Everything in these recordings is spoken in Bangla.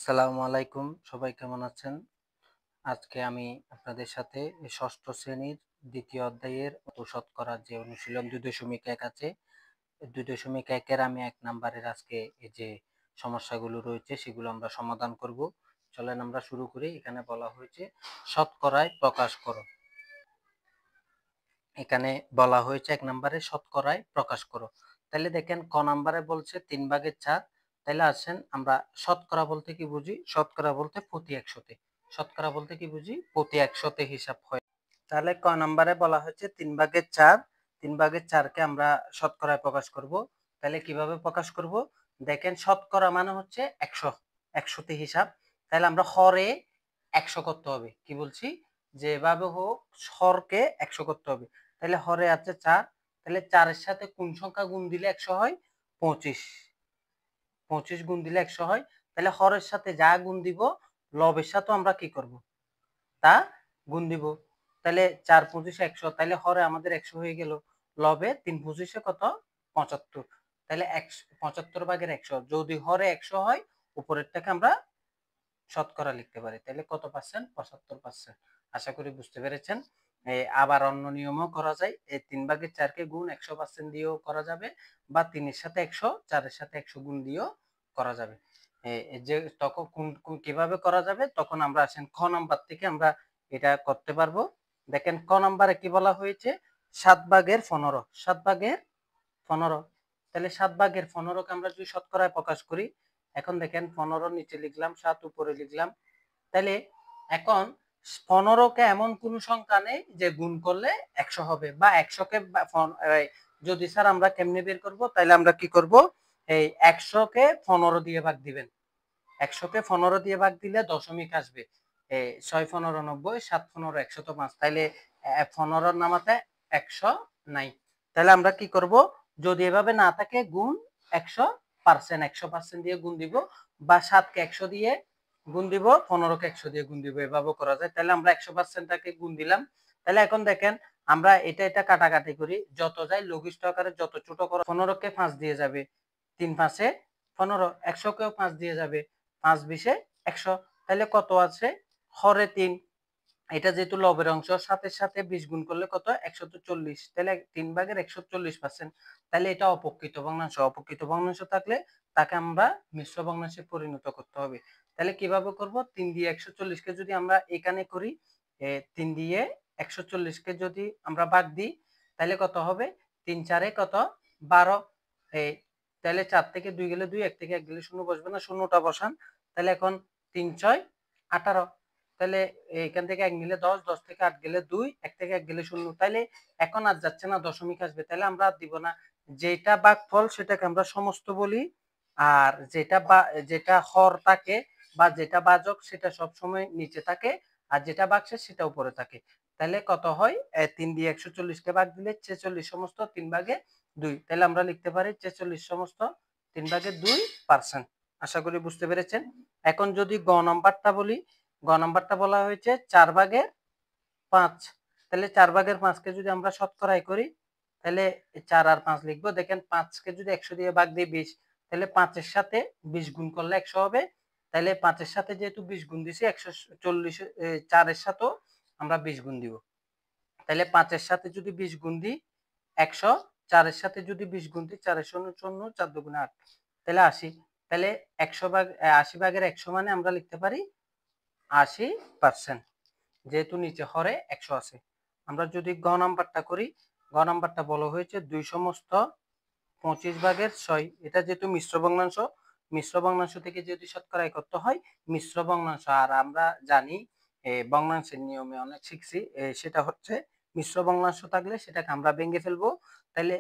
আসসালামু আলাইকুম, সবাই কেমন আছেন? আজকে আমি আপনাদের সাথে এই ষষ্ঠ শ্রেণীর দ্বিতীয় অধ্যায়ের শতকরার যে অনুশীলন 2.1 আছে, 2.1 এর আমি 1 নাম্বারের আজকে এই যে সমস্যাগুলো রয়েছে সেগুলো আমরা সমাধান করব। চলেন আমরা শুরু করি। এখানে বলা হয়েছে শতকরায় প্রকাশ করো। এখানে বলা হয়েছে 1 নাম্বারে শতকরায় প্রকাশ করো। তাহলে দেখেন ক নাম্বারে বলছে 3/4। তাহলে আসেন আমরা শতকরা বলতে কি বুঝি? শতকরা বলতে প্রতি 100-তে। শতকরা বলতে কি বুঝি? প্রতি 100-তে হিসাব হয়। তাহলে ক নাম্বারে বলা হয়েছে 3/4। 3/4 কে আমরা শতকরায় প্রকাশ করব। তাহলে কিভাবে প্রকাশ করব? দেখেন শতকরা মানে হচ্ছে 100, 100-তে হিসাব। তাহলে আমরা হরে 100 করতে হবে। কি বলছি? যেভাবে হোক হরকে 100 করতে হবে। তাহলে হরে আছে 4। তাহলে 4 এর সাথে কোন সংখ্যা গুণ দিলে 100 হয়? 25। 25 গুণ দিলে 100 হয়। তাহলে হরের সাথে যা গুণ দিব লবের সাথেও আমরা কি করব? তা গুণ দিব। তাহলে 4 25 100। তাহলে হরে আমাদের 100 হয়ে গেল। লবে 3 25 কত? 75। তাহলে 75/100 যদি হরে 100 হয় উপরেরটাকে আমরা শতকরা লিখতে পারি। তাহলে কত পার্সেন্ট? 75%। আশা করি বুঝতে পেরেছেন। আবার অন্য নিয়মও করা যায়। এই 3/4 কে গুণ 100% দিয়েও করা যাবে, বা 3 এর সাথে 100, 4 এর সাথে 100 গুণ দিয়েও করা যাবে। যে তখন কিভাবে করা যাবে তখন আমরা আসেন খ নাম্বার থেকে আমরা এটা করতে পারবো। দেখেন ক নাম্বারে কি বলা হয়েছে? 7/15। 7/15। তাহলে 7/15 কে আমরা যদি শতকরায় প্রকাশ করি, এখন দেখেন 15 নিচে লিখলাম, 7 উপরে লিখলাম। তাহলে এখন 15 কে এমন কোন সংখ্যা নেই যে গুণ করলে 100 হবে, বা 100 কে যদি স্যার আমরা কেমনে বের করব? তাহলে আমরা কি করব? এই 100 কে 15 দিয়ে ভাগ দিবেন। 100 কে 15 দিয়ে ভাগ দিলে দশমিক আসবে। 6 15 90, 7 15 105। তাইলে 15 নামাতে 100 নাই। তাহলে আমরা কি করব? যদি এভাবে না থাকে গুণ 100%, 100% দিয়ে গুণ দিব, বা 7 কে 100 দিয়ে গুণ দিব, 15 কে 100 দিয়ে গুণ দিব, এভাবে করা যায়। তাহলে আমরা 100%টাকে গুণ দিলাম। তাহলে এখন দেখেন আমরা এটা কাটাকাটি করি, যত যায় লঘিষ্ঠ আকারে যত ছোট করো। 15 কে 5 দিয়ে যাবে, 3 5 এ 15। 100 কেও 5 দিয়ে যাবে, 5 20 100। তাহলে কত আছে? হরে 3। এটা যেহেতু লবের অংশ, 7 এর সাথে 20 গুণ করলে কত? 140। তাহলে 3/140%। তাহলে এটা অপকৃত ভগ্নাংশ। অপকৃত ভগ্নাংশ থাকলে তাকে আমরা মিশ্র ভগ্নাংশে পরিণত করতে হবে। তাহলে কিভাবে করব? 3 দিয়ে 140 কে যদি আমরা এখানে করি, 3 দিয়ে 140 কে যদি আমরা ভাগ দিই, তাহলে কত হবে? 3 4 এ কত? 12। এই তাহলে 4 থেকে 2 গেলে 2, 1 থেকে 1 গেলে 0 বসবে না, শূন্যটা বসান। তাহলে এখন 3 6 18। তাহলে এখান থেকে 1 নিলে 10, 10 থেকে 8 গেলে 2, 1 থেকে 1 গেলে 0। তাইলে এখন আর যাচ্ছে না, দশমিক আসবে। তাহলে আমরা আর দিব না। যেটা ভাগফল সেটাকে আমরা সমস্ত বলি, আর যেটা হর থাকে বা যেটা ভাজক সেটা সবসময় নিচে থাকে, আর যেটা ভাগশেষ সেটা উপরে থাকে। তাহলে কত হয়? 3 দিয়ে 140 কে ভাগ দিলে 46 সমস্ত 3/2। তাহলে আমরা লিখতে পারি 46 সমস্ত 3/2%। আশা করি বুঝতে পেরেছেন। এখন যদি গ নাম্বারটা বলি, গ নাম্বারটা বলা হয়েছে 4/5। তাহলে 4/5 কে যদি আমরা শতকরায় করি, তাহলে 4 আর 5 লিখবো। দেখেন 5 কে যদি 100 দিয়ে ভাগ দিই 20, তাহলে 5 এর সাথে 20 গুণ করলে 100 হবে। তাহলে 5 এর সাথে যেহেতু 20 গুণ দিছি, 140 4 এর সাথেও আমরা 20 গুণ দিব। তাহলে 5 এর সাথে যদি 20 গুণ দিই 100, 4 এর সাথে যদি 20 গুণ দিই, 4 এর শূন্য 4, 4 দুগুণে 8, তাহলে 80। তাহলে 80/100 মানে আমরা লিখতে পারি 80%। যেহেতু নিচে হরে 100 আছে। আমরা যদি গ নাম্বারটা করি, গ নাম্বারটা বলা হয়েছে 2 সমস্ত 25/6। এটা যেহেতু মিশ্র ভগ্নাংশ, মিশ্র ভগ্নাংশ থেকে যদি শতকরায় করতে হয় মিশ্র ভগ্নাংশ, আর আমরা জানি ভগ্নাংশের নিয়মে অনেক শিখছি, সেটা হচ্ছে মিশ্র ভগ্নাংশ থাকলে সেটাকে আমরা ভেঙে ফেলবো। তাহলে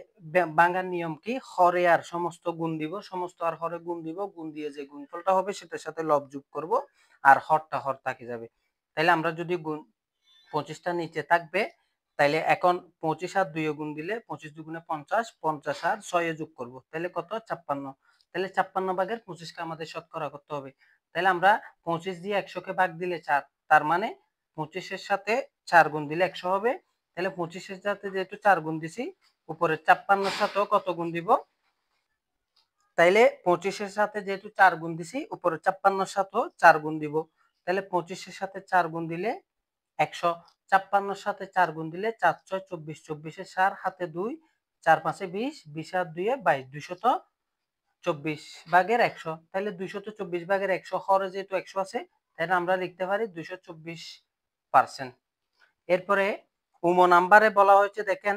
ভাঙার নিয়ম কি? হরে আর সমস্ত গুণ দিব, সমস্ত আর হরে গুণ দিব, গুণ দিয়ে যে গুণফলটা হবে সেটার সাথে লব যোগ করব, আর হরটা হর থাকে যাবে। তাহলে আমরা যদি গুণ 25টা নিচে থাকবে, তাইলে এখন 25 আর 2 গুণ দিলে 25 দুগুণে 50, 50 আর 6 যোগ করব, তাহলে কত? 56। তাহলে 56/25 কে আমাদের শতকরা করতে হবে। তাহলে আমরা 25 দিয়ে 100 কে ভাগ দিলে 4, তার মানে 25 এর সাথে 4 গুণ দিলে 100 হবে। তাহলে 25 এর সাথে যেহেতু 4 গুণ দিছি, উপরে 56 এর সাথেও কত গুণ দিব? তাইলে 25-এর সাথে যেহেতু 4 গুণ দিছি, উপরে 56-র সাথেও 4 গুণ দিব। তাহলে 25-এর সাথে 4 গুণ দিলে 100, 56-র সাথে 4 গুণ দিলে 4 6 24, 24-এ 4 হাতে 2, 4 5-এ 20, 20 আর 2-এ 22, 224 ভাগের 100। তাহলে 224 ভাগের 100, হরে যেহেতু 100 আছে, তাহলে আমরা লিখতে পারি 224%। এরপরে উম নাম্বারে বলা হয়েছে দেখেন,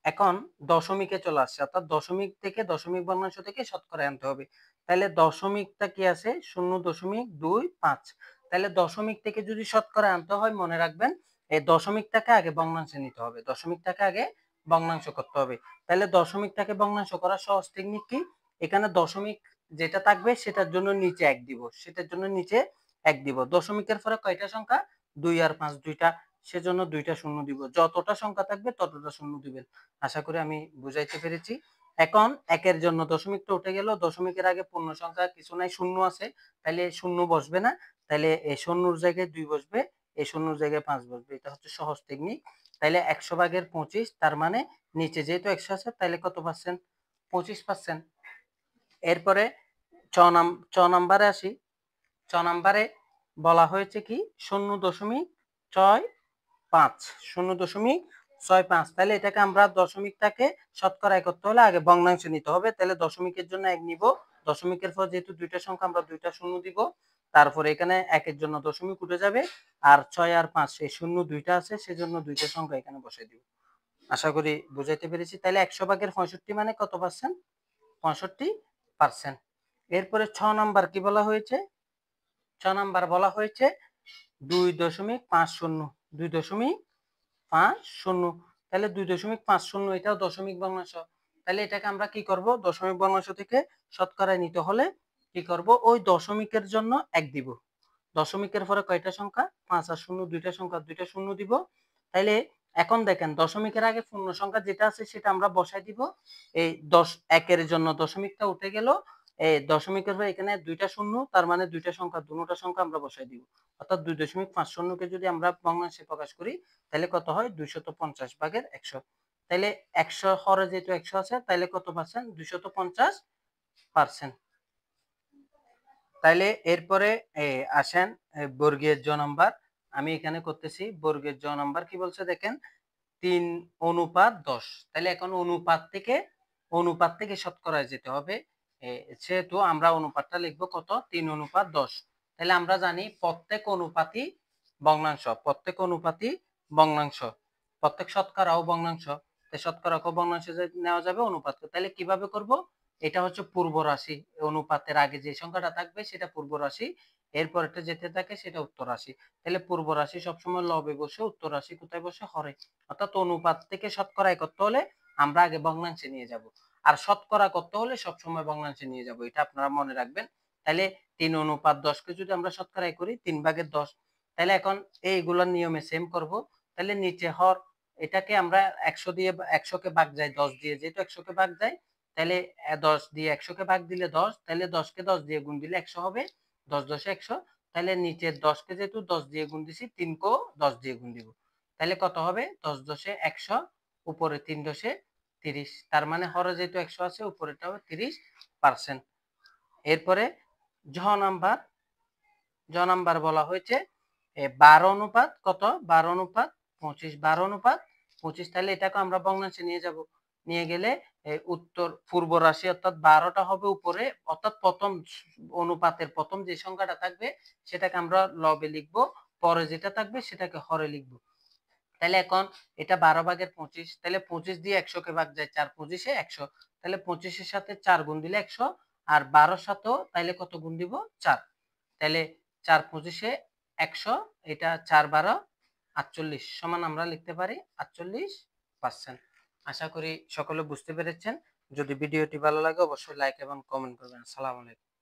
এখন দশমিকে চলে আসছে, অর্থাৎ দশমিক থেকে দশমিক ভগ্নাংশ থেকে শতকরা আনতে হবে। তাহলে দশমিকটা কি আছে 0.25। তাহলে দশমিক থেকে যদি শতকরা আনতে হয়, মনে রাখবেন এই দশমিকটাকে আগে ভগ্নাংশে নিতে হবে, দশমিকটাকে আগে ভগ্নাংশ করতে হবে। তাহলে দশমিকটাকে ভগ্নাংশ করার সহজ টেকনিক কি, এখানে দশমিক যেটা থাকবে সেটার জন্য নিচে 1 দিব, সেটার জন্য নিচে 1 দিব। দশমিকের পরে কয়টা সংখ্যা, 2 আর 5 দুইটা, সেজন্য দুইটা শূন্য দিব। যতটা সংখ্যা থাকবে ততটা শূন্য দিবেন। আশা করি আমি বুঝাইতে পেরেছি। এখন একের জন্য দশমিকটা উঠে গেল, দশমিকের আগে পূর্ণ সংখ্যা কিছু নাই, শূন্য আছে, তাহলে শূন্য বসবে না, তাহলে এই শূন্যর জায়গায় 2 বসবে, এই শূন্যর জায়গায় 5 বসবে। এটা হচ্ছে সহজ টেকনিক। তাহলে 100 ভাগের 25, তার মানে নিচে যেহেতু 100 আছে, তাহলে কত পার্সেন্ট, 25%। এরপরে চ নাম্বারে আসি। চ নাম্বারে বলা হয়েছে কি 0.65, 0.65। তাহলে এটাকে আমরা দশমিকটাকে শতকরায় করতে হলে আগে ভগ্নাংশে নিতে হবে। তাহলে দশমিকের জন্য 1 নিব, দশমিকের পর যেহেতু দুইটা সংখ্যা, আমরা দুইটা শূন্য দিব। তারপরে এখানে একের জন্য দশমিক উঠে যাবে, আর 6 আর 5 এই শূন্য দুইটা আছে, সেজন্য দুইটা সংখ্যা এখানে বসাই দিব। আশা করি বুঝাইতে পেরেছি। তাহলে 100 ভাগের 65 মানে কত পার্সেন্ট, 65%। এরপরে 6 নাম্বার কি বলা হয়েছে, 6 নাম্বার বলা হয়েছে 2.50, 2.50। তাহলে 2.50, এটাও দশমিক ভগ্নাংশ। তাহলে এটাকে আমরা কি করব, দশমিক ভগ্নাংশ থেকে শতকরায় নিতে হলে কি করব, ওই দশমিকের জন্য 1 দিব। দশমিকের পরে কয়টা সংখ্যা, 5 আর 0 দুইটা সংখ্যা, দুইটা শূন্য দিব। তাইলে এখন দেখেন দশমিকের আগে পূর্ণ সংখ্যা যেটা আছে সেটা আমরা বসাই দিব। এই 10 একের জন্য দশমিকটা উঠে গেল, এই দশমিকের পরে এখানে দুইটা শূন্য, তার মানে দুইটা সংখ্যা, দুটোটা সংখ্যা আমরা বসাই দিব। অর্থাৎ 2.50 কে যদি আমরা ভগ্নাংশে প্রকাশ করি, তাহলে কত হয়, 250 ভাগের 100। তাহলে 100 হরে যেহেতু 100 আছে, তাহলে কত পার্সেন্ট, 250%। তাইলে এরপরে আসেন বর্গের জ নাম্বার। আমি এখানে করতেছি বর্গের জ নাম্বার। কি বলছে দেখেন, 3:10। তাহলে এখন অনুপাত থেকে শতকরায় যেতে হবে। সেহেতু আমরা অনুপাতটা লিখবো কত, 3:10। তাহলে আমরা জানি প্রত্যেক অনুপাতই ভগ্নাংশ, প্রত্যেক অনুপাতই ভগ্নাংশ, প্রত্যেক শতকরাও ভগ্নাংশ। তাই শতকরাকে ভগ্নাংশে নেওয়া যাবে অনুপাতকে। তাহলে কিভাবে করব, এটা হচ্ছে পূর্ব রাশি, অনুপাতের আগে যে সংখ্যাটা থাকবে সেটা পূর্ব রাশি, এরপরটা যেতে থাকে সেটা উত্তর রাশি। তাহলে পূর্ব রাশি সবসময় লবে বসে, উত্তর রাশি কোথায় বসে, হরে। অর্থাৎ অনুপাত থেকে শতকরায় করতে হলে আমরা আগে ভগ্নাংশে নিয়ে যাব, আর শতকরা করতে হলে সবসময় ভগ্নাংশে নিয়ে যাব, এটা আপনারা মনে রাখবেন। তাহলে 3:10 কে যদি আমরা শতকরায় করি 3/10, তাহলে এখন এইগুলোর নিয়মে সেম করব। তাহলে নিচে হর, এটাকে আমরা 100 দিয়ে, 100 কে ভাগ যায় 10 দিয়ে, যেহেতু 100 কে ভাগ যায়, তাহলে 10 দিয়ে 100 কে ভাগ দিলে 10, তাহলে 10 কে 10 দিয়ে গুণ দিলে 100 হবে, 10 10 100। তাহলে নিচে 10 কে যেহেতু 10 দিয়ে গুণ দিছি, 3 কেও 10 দিয়ে গুণ দিব। তাহলে কত হবে, 10 10 100, উপরে 3 10 30। তার মানে হরে যেহেতু 100 আছে, উপরেটা হবে 30%। এরপরে জ নাম্বার, জ নাম্বার বলা হয়েছে 12 অনুপাত কত, 12 অনুপাত 25, 12 অনুপাত 25। তাহলে এটাকে আমরা ভগ্নাংশে নিয়ে যাব, নিয়ে গেলে উত্তর পূর্ব রাশি, অর্থাৎ 12টা হবে উপরে, অর্থাৎ প্রথম অনুপাতের প্রথম যে সংখ্যাটা থাকবে সেটাকে আমরা লবে লিখবো, পরে যেটা থাকবে সেটাকে হরে লিখবো। তাহলে এখন এটা 12 ভাগের 25, তাহলে 25 দিয়ে 100 কে ভাগ যায়, 4 25 100। তাহলে 25 এর সাথে 4 গুণ দিলে 100, আর 12 সাথেও তাইলে কত গুণ দিব, 4। তাহলে 4 25 100, এটা 4 12 48, সমান আমরা লিখতে পারি 48%। আশা করি সকলে বুঝতে পেরেছেন। যদি ভিডিওটি ভালো লাগে অবশ্যই লাইক এবং কমেন্ট করবেন। আসসালামু আলাইকুম।